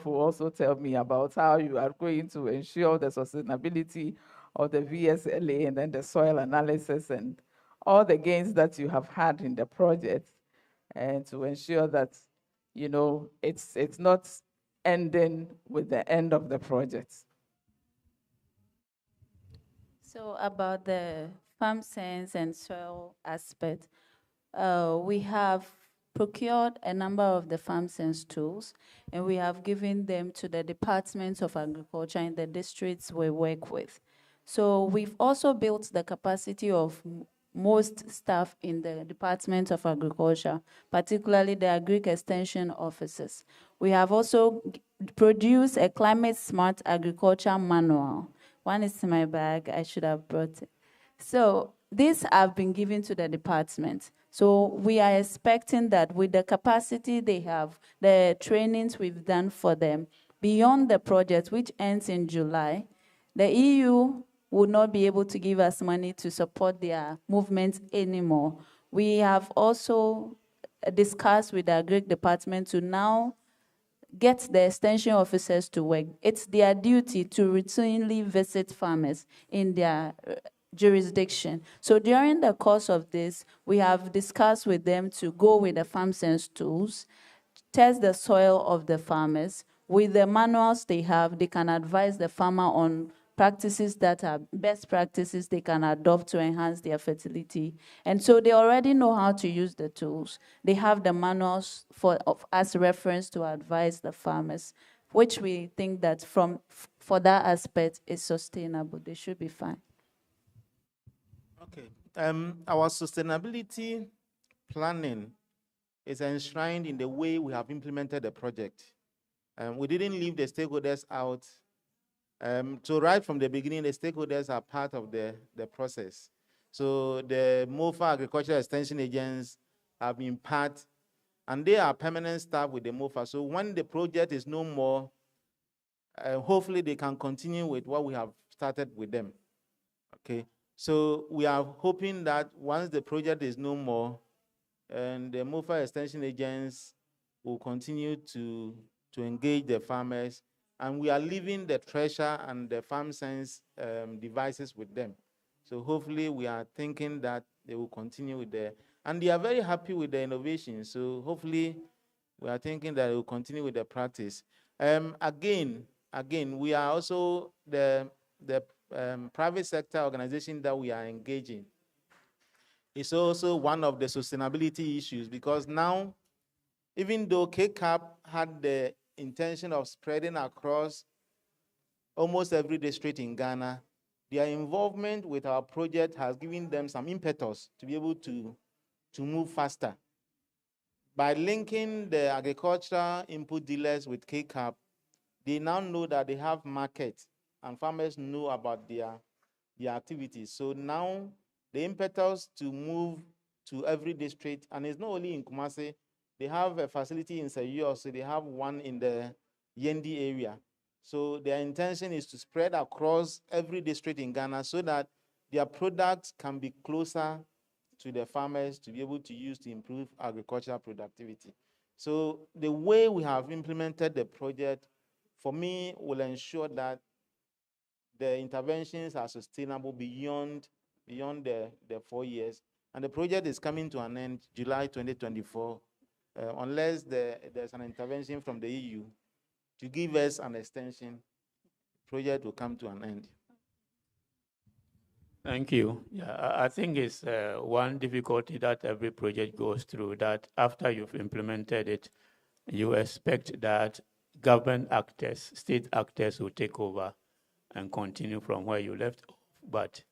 will also tell me about how you are going to ensure the sustainability of the VSLA and then the soil analysis and all the gains that you have had in the project, and to ensure that, it's not ending with the end of the project. So about the farm sense and soil aspect, we have procured a number of the farm sense tools, and we have given them to the departments of agriculture in the districts we work with. So we've also built the capacity of most staff in the Department of Agriculture, particularly the Agric Extension officers. We have also produced a climate smart agriculture manual. One is in my bag, I should have brought it. So these have been given to the department. So we are expecting that with the capacity they have, the trainings we've done for them, beyond the project, which ends in July, the EU would not be able to give us money to support their movement anymore. We have also discussed with the Greek department to now get the extension officers to work. It's their duty to routinely visit farmers in their jurisdiction. So during the course of this, we have discussed with them to go with the farm sense tools, test the soil of the farmers. With the manuals they have, they can advise the farmer on practices that are best practices they can adopt to enhance their fertility. And so they already know how to use the tools. They have the manuals as reference to advise the farmers, which we think that for that aspect is sustainable. They should be fine. Okay. Our sustainability planning is enshrined in the way we have implemented the project. We didn't leave the stakeholders out. So right from the beginning, the stakeholders are part of the process. So the MOFA Agricultural Extension Agents have been part, and they are permanent staff with the MOFA. So when the project is no more, hopefully they can continue with what we have started with them. Okay. So we are hoping that once the project is no more, and the MOFA extension agents will continue to engage the farmers, and we are leaving the thresher and the farm sense devices with them. So hopefully we are thinking that they will continue with and they are very happy with the innovation. So hopefully we are thinking that they will continue with the practice. Again, we are also the private sector organization that we are engaging. It's also one of the sustainability issues, because now, even though KCAP had the intention of spreading across almost every district in Ghana, their involvement with our project has given them some impetus to be able to move faster. By linking the agricultural input dealers with KCAP, they now know that they have market, and farmers know about their activities. So now the impetus to move to every district, and it's not only in Kumasi, they have a facility in Sayur, so they have one in the Yendi area. So their intention is to spread across every district in Ghana so that their products can be closer to the farmers to be able to use to improve agricultural productivity. So the way we have implemented the project, for me, will ensure that the interventions are sustainable beyond the 4 years. And the project is coming to an end July 2024, unless there's an intervention from the EU to give us an extension. The project will come to an end. Thank you. Yeah, I think it's one difficulty that every project goes through, that after you've implemented it, you expect that government actors, state actors will take over and continue from where you left off. But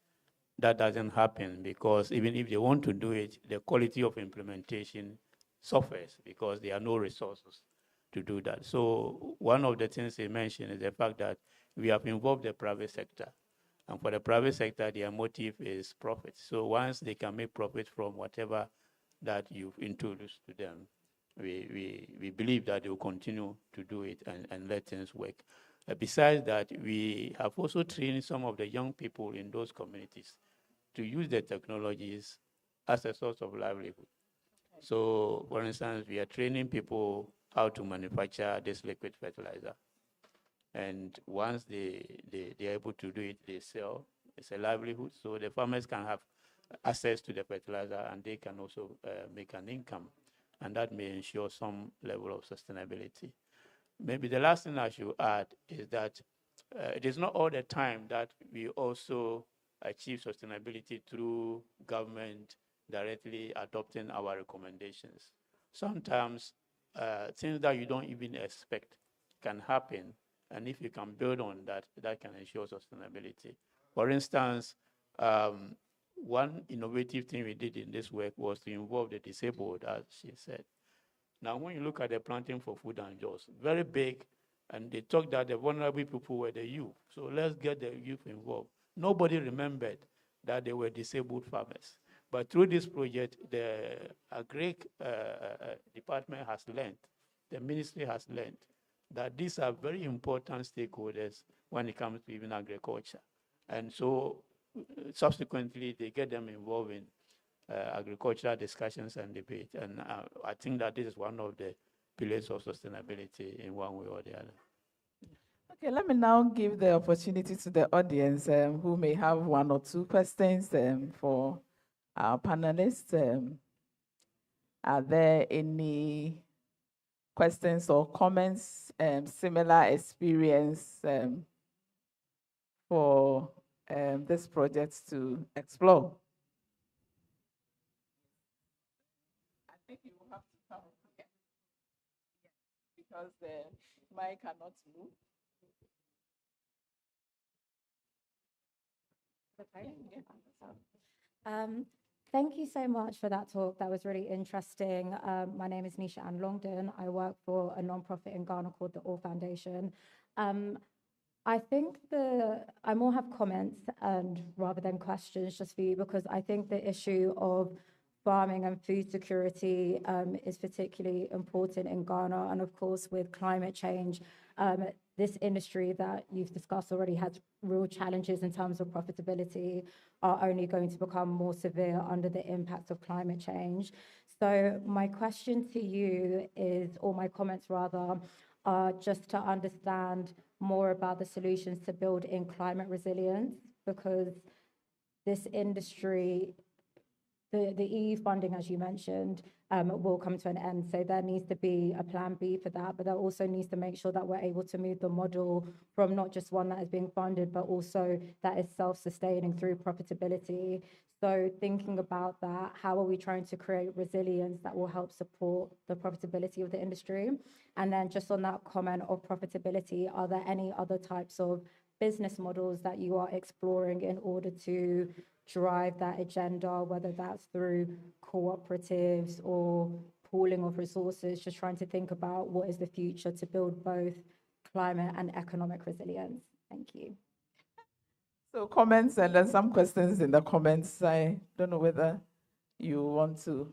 that doesn't happen, because even if they want to do it, the quality of implementation suffers because there are no resources to do that. So one of the things they mentioned is the fact that we have involved the private sector. And for the private sector, their motive is profit. So once they can make profit from whatever that you've introduced to them, we believe that they will continue to do it and let things work. Besides that, we have also trained some of the young people in those communities to use the technologies as a source of livelihood. So, for instance, we are training people how to manufacture this liquid fertilizer. And once they're able to do it, they sell. It's a livelihood. So the farmers can have access to the fertilizer, and they can also make an income. And that may ensure some level of sustainability. Maybe the last thing I should add is that it is not all the time that we also achieve sustainability through government directly adopting our recommendations. Sometimes things that you don't even expect can happen, and if you can build on that, that can ensure sustainability. For instance, one innovative thing we did in this work was to involve the disabled, as she said. Now, when you look at the planting for food and jobs, very big, and they talked that the vulnerable people were the youth. So let's get the youth involved. Nobody remembered that they were disabled farmers. But through this project, the agric department has learned, the ministry has learned that these are very important stakeholders when it comes to even agriculture. And so subsequently, they get them involved in agricultural discussions and debate. And I think that this is one of the pillars of sustainability in one way or the other. Okay, let me now give the opportunity to the audience who may have one or two questions for our panelists. Are there any questions or comments, similar experience for this project to explore? I think you will have to come here because the mic cannot move. Okay. Thank you so much for that talk. That was really interesting. My name is Nisha Ann Longdon. I work for a nonprofit in Ghana called the All Foundation. I think I more have comments and rather than questions just for you, because I think the issue of farming and food security is particularly important in Ghana. And of course, with climate change, this industry that you've discussed already has real challenges in terms of profitability, are only going to become more severe under the impacts of climate change. So my question to you is, or my comments rather, are just to understand more about the solutions to build in climate resilience, because this industry, the EU funding, as you mentioned, will come to an end. So there needs to be a plan B for that, but there also needs to make sure that we're able to move the model from not just one that is being funded, but also that is self-sustaining through profitability. So thinking about that, how are we trying to create resilience that will help support the profitability of the industry? And then just on that comment of profitability, are there any other types of business models that you are exploring in order to drive that agenda, whether that's through cooperatives or pooling of resources, just trying to think about what is the future to build both climate and economic resilience? Thank you. So comments and then some questions in the comments. I don't know whether you want to.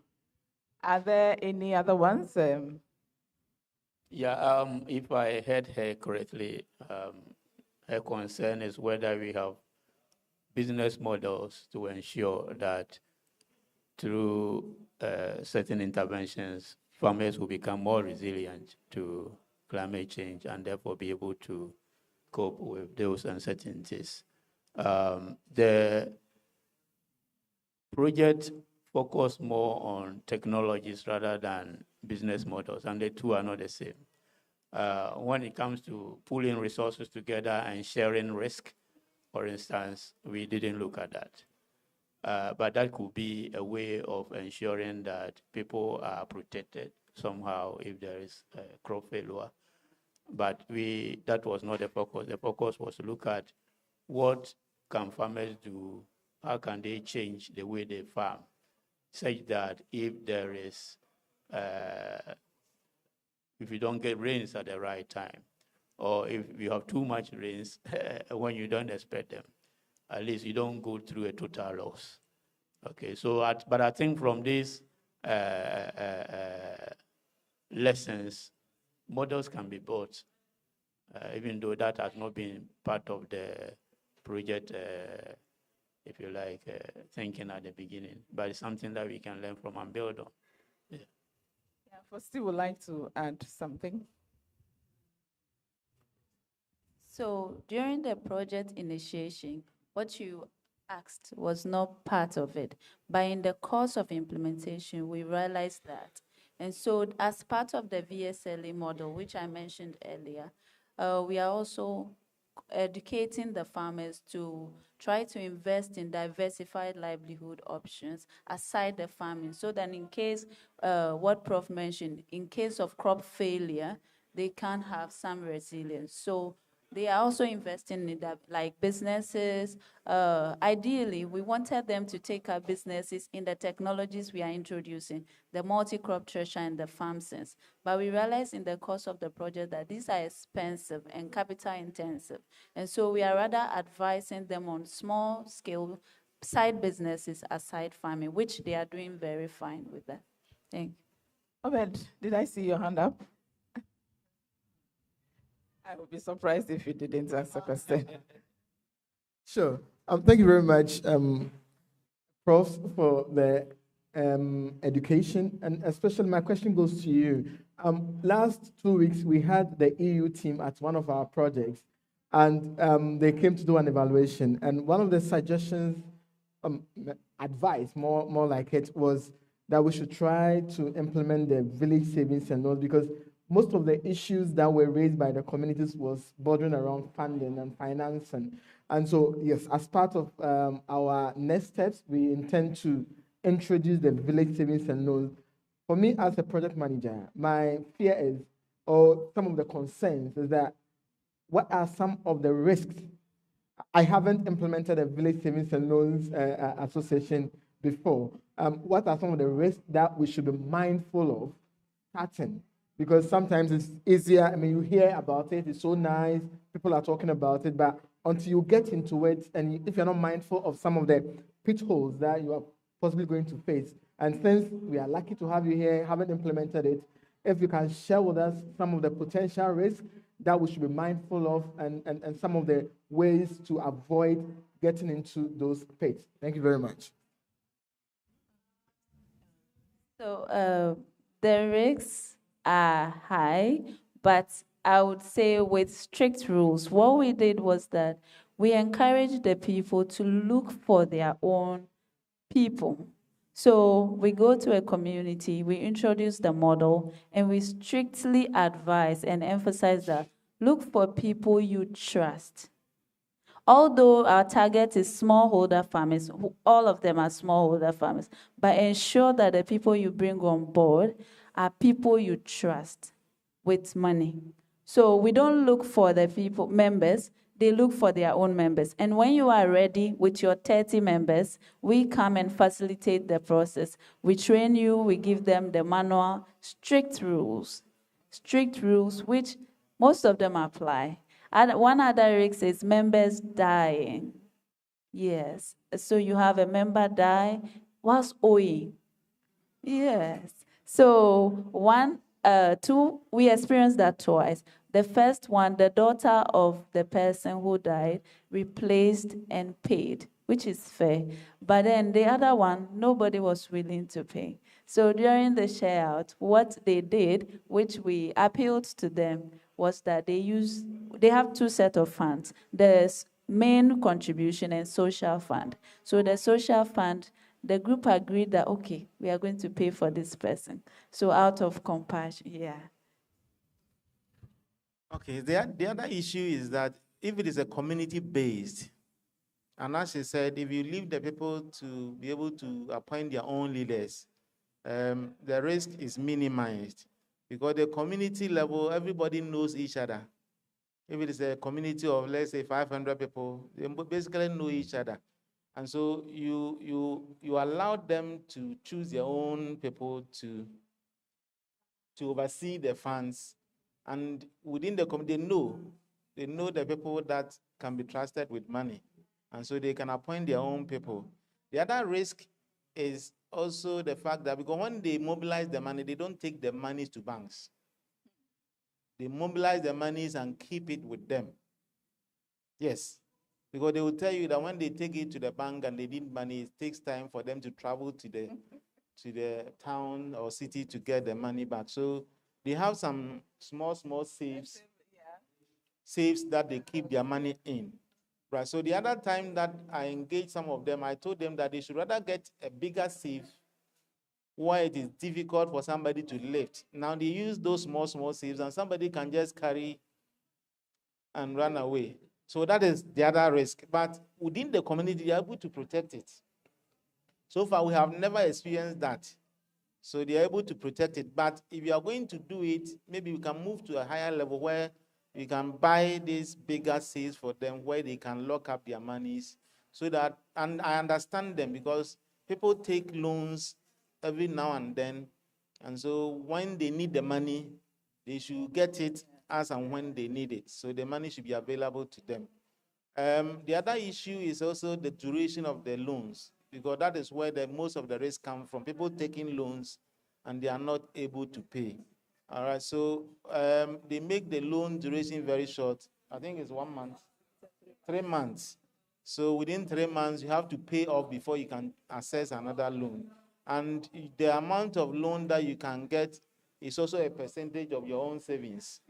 Are there any other ones? Yeah, if I heard her correctly, her concern is whether we have business models to ensure that through certain interventions, farmers will become more resilient to climate change and therefore be able to cope with those uncertainties. The project focused more on technologies rather than business models, and the two are not the same. When it comes to pooling resources together and sharing risk, for instance, we didn't look at that. But that could be a way of ensuring that people are protected somehow if there is crop failure. But that was not the focus. The focus was to look at what can farmers do, how can they change the way they farm, such that if there is, if you don't get rains at the right time, or if you have too much rains when you don't expect them, at least you don't go through a total loss. Okay, so but I think from these lessons, models can be built, even though that has not been part of the project, if you like, thinking at the beginning. But it's something that we can learn from and build on. Yeah. Yeah, Fosti would like to add something. So during the project initiation, what you asked was not part of it. But in the course of implementation, we realized that. And so as part of the VSLA model, which I mentioned earlier, we are also educating the farmers to try to invest in diversified livelihood options aside the farming, so that in case, what Prof mentioned, in case of crop failure, they can have some resilience. So They are also investing in that, like businesses. Ideally, we wanted them to take our businesses in the technologies we are introducing, the multi-crop thresher and the farm sense. But we realized in the course of the project that these are expensive and capital intensive. And so we are rather advising them on small scale side businesses aside farming, which they are doing very fine with that. Thank you. Obed, did I see your hand up? I would be surprised if you didn't ask a question. Sure. Thank you very much, Prof, for the education, and especially my question goes to you. Last 2 weeks, we had the EU team at one of our projects, and they came to do an evaluation. And one of the suggestions, advice, more like it, was that we should try to implement the village savings and loans, because most of the issues that were raised by the communities was bordering around funding and finance. And so, yes, as part of our next steps, we intend to introduce the village savings and loans. For me, as a project manager, my fear is, or some of the concerns, is that what are some of the risks? I haven't implemented a village savings and loans association before. What are some of the risks that we should be mindful of starting? Because sometimes it's easier. I mean, you hear about it, it's so nice, people are talking about it, but until you get into it, and if you're not mindful of some of the pitfalls that you are possibly going to face, and since we are lucky to have you here, haven't implemented it, if you can share with us some of the potential risks that we should be mindful of, and some of the ways to avoid getting into those pits. Thank you very much. So the risks are high, but I would say with strict rules. What we did was that we encouraged the people to look for their own people. So we go to a community, we introduce the model, and we strictly advise and emphasize that look for people you trust. Although our target is smallholder farmers, all of them are smallholder farmers, but ensure that the people you bring on board are people you trust with money. So we don't look for the people, members, they look for their own members. And when you are ready with your 30 members, we come and facilitate the process. We train you, we give them the manual, strict rules, which most of them apply. And one other risk is members dying. Yes. So you have a member die whilst owing. Yes. So we experienced that twice. The first one, the daughter of the person who died replaced and paid, which is fair. But then the other one, nobody was willing to pay. So during the share out, what they did, which we appealed to them, was that they have two sets of funds. There's main contribution and social fund. So the social fund, the group agreed that, okay, we are going to pay for this person. So out of compassion, yeah. Okay, the other issue is that if it is a community-based, and as she said, if you leave the people to be able to appoint their own leaders, the risk is minimized, because the community level, everybody knows each other. If it is a community of, let's say, 500 people, they basically know each other. And so you allow them to choose their own people to oversee the funds. And within the community, they know the people that can be trusted with money. And so they can appoint their own people. The other risk is also the fact that because when they mobilize the money, they don't take the monies to banks. They mobilize the monies and keep it with them. Yes, because they will tell you that when they take it to the bank and they need money, it takes time for them to travel to the town or city to get the money back. So they have some small safes that they keep their money in. Right. So the other time that I engaged some of them, I told them that they should rather get a bigger safe where it is difficult for somebody to lift. Now they use those small safes and somebody can just carry and run away. So that is the other risk. But within the community, they are able to protect it. So far, we have never experienced that. So they are able to protect it. But if you are going to do it, maybe we can move to a higher level where We can buy these bigger sales for them where they can lock up their monies so that, and I understand them because people take loans every now and then. And so when they need the money, they should get it as and when they need it. So the money should be available to them. The other issue is also the duration of the loans, because that is where most of the risk come from. People taking loans and they are not able to pay. All right, so they make the loan duration very short. I think it's 1 month, 3 months. So within 3 months, you have to pay off before you can access another loan. And the amount of loan that you can get is also a percentage of your own savings.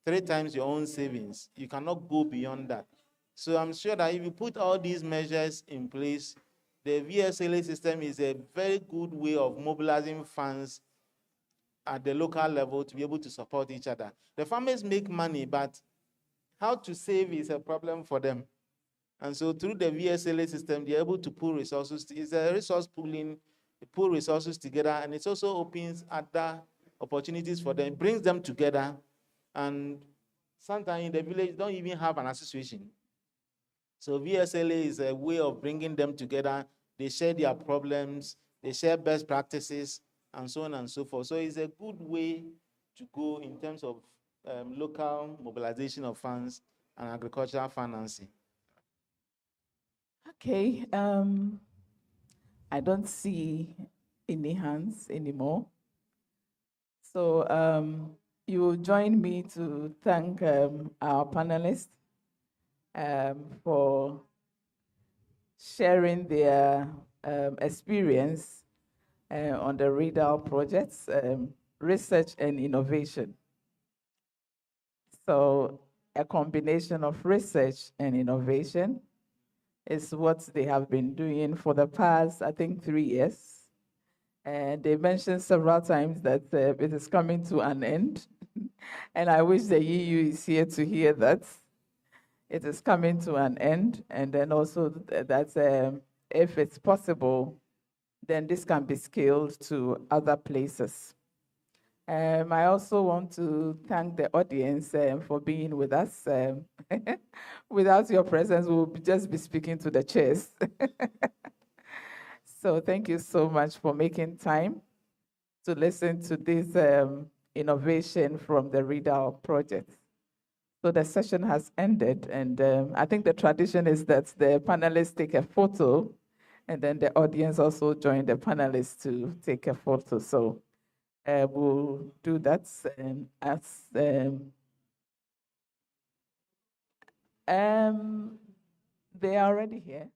3 times your own savings. You cannot go beyond that. So I'm sure that if you put all these measures in place, the VSLA system is a very good way of mobilizing funds at the local level to be able to support each other. The farmers make money, but how to save is a problem for them. And so through the VSLA system, they're able to pool resources. It's a resource pooling, pool resources together, and it also opens other opportunities for them. It brings them together. And sometimes in the village, don't even have an association. So VSLA is a way of bringing them together. They share their problems, they share best practices, and so on and so forth. So it's a good way to go in terms of local mobilization of funds and agricultural financing. Okay, I don't see any hands anymore. So you will join me to thank our panelists for sharing their experience on the ReDIAL projects, research and innovation. So a combination of research and innovation is what they have been doing for the past, I think, 3 years. And they mentioned several times that it is coming to an end. And I wish the EU is here to hear that. It is coming to an end. And then also that if it's possible, then this can be scaled to other places. I also want to thank the audience for being with us. Without your presence, we will just be speaking to the chairs. So thank you so much for making time to listen to this innovation from the ReDIAL project. So the session has ended, and I think the tradition is that the panelists take a photo, and then the audience also join the panelists to take a photo. So we'll do that as they are already here.